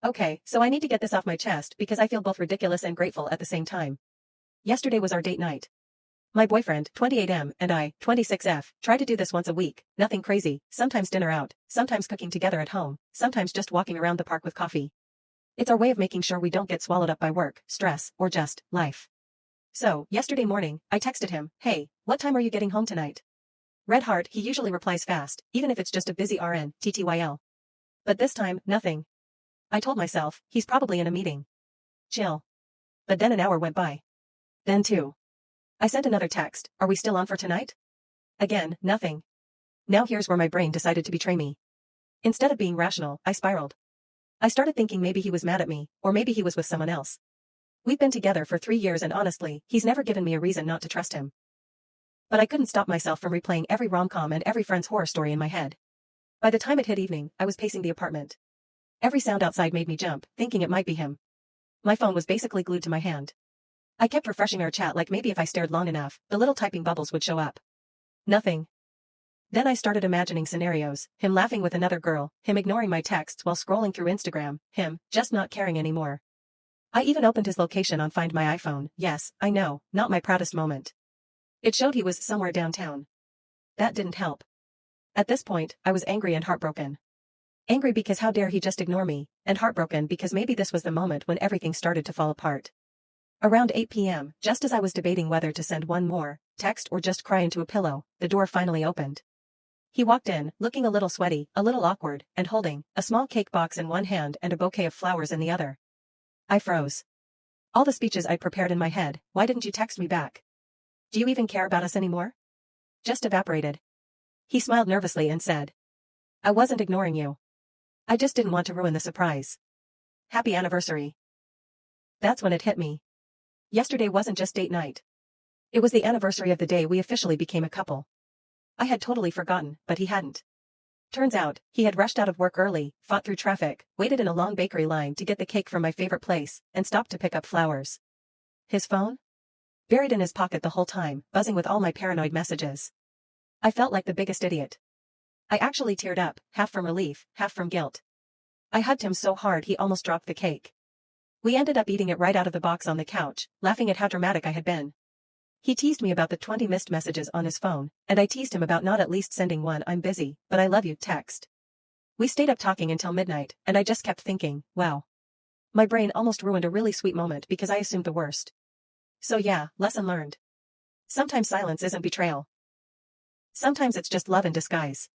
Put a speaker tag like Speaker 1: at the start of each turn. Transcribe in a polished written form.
Speaker 1: Okay, so I need to get this off my chest because I feel both ridiculous and grateful at the same time. Yesterday was our date night. My boyfriend, 28M, and I, 26F, try to do this once a week, nothing crazy, sometimes dinner out, sometimes cooking together at home, sometimes just walking around the park with coffee. It's our way of making sure we don't get swallowed up by work, stress, or just life. So, yesterday morning, I texted him, "Hey, what time are you getting home tonight?" Red heart, he usually replies fast, even if it's just a busy RN, TTYL. But this time, nothing. I told myself, he's probably in a meeting. Chill. But then an hour went by. Then two. I sent another text, "Are we still on for tonight?" Again, nothing. Now here's where my brain decided to betray me. Instead of being rational, I spiraled. I started thinking maybe he was mad at me, or maybe he was with someone else. We've been together for 3 years and honestly, he's never given me a reason not to trust him. But I couldn't stop myself from replaying every rom-com and every friend's horror story in my head. By the time it hit evening, I was pacing the apartment. Every sound outside made me jump, thinking it might be him. My phone was basically glued to my hand. I kept refreshing our chat like maybe if I stared long enough, the little typing bubbles would show up. Nothing. Then I started imagining scenarios, him laughing with another girl, him ignoring my texts while scrolling through Instagram, him just not caring anymore. I even opened his location on Find My iPhone. Yes, I know, not my proudest moment. It showed he was somewhere downtown. That didn't help. At this point, I was angry and heartbroken. Angry because how dare he just ignore me, and heartbroken because maybe this was the moment when everything started to fall apart. Around 8 p.m., just as I was debating whether to send one more text or just cry into a pillow, the door finally opened. He walked in, looking a little sweaty, a little awkward, and holding a small cake box in one hand and a bouquet of flowers in the other. I froze. All the speeches I'd prepared in my head, "Why didn't you text me back? Do you even care about us anymore?" just evaporated. He smiled nervously and said, "I wasn't ignoring you. I just didn't want to ruin the surprise. Happy anniversary." That's when it hit me. Yesterday wasn't just date night. It was the anniversary of the day we officially became a couple. I had totally forgotten, but he hadn't. Turns out, he had rushed out of work early, fought through traffic, waited in a long bakery line to get the cake from my favorite place, and stopped to pick up flowers. His phone? Buried in his pocket the whole time, buzzing with all my paranoid messages. I felt like the biggest idiot. I actually teared up, half from relief, half from guilt. I hugged him so hard he almost dropped the cake. We ended up eating it right out of the box on the couch, laughing at how dramatic I had been. He teased me about the 20 missed messages on his phone, and I teased him about not at least sending one "I'm busy, but I love you" text. We stayed up talking until midnight, and I just kept thinking, wow. My brain almost ruined a really sweet moment because I assumed the worst. So yeah, lesson learned. Sometimes silence isn't betrayal. Sometimes it's just love in disguise.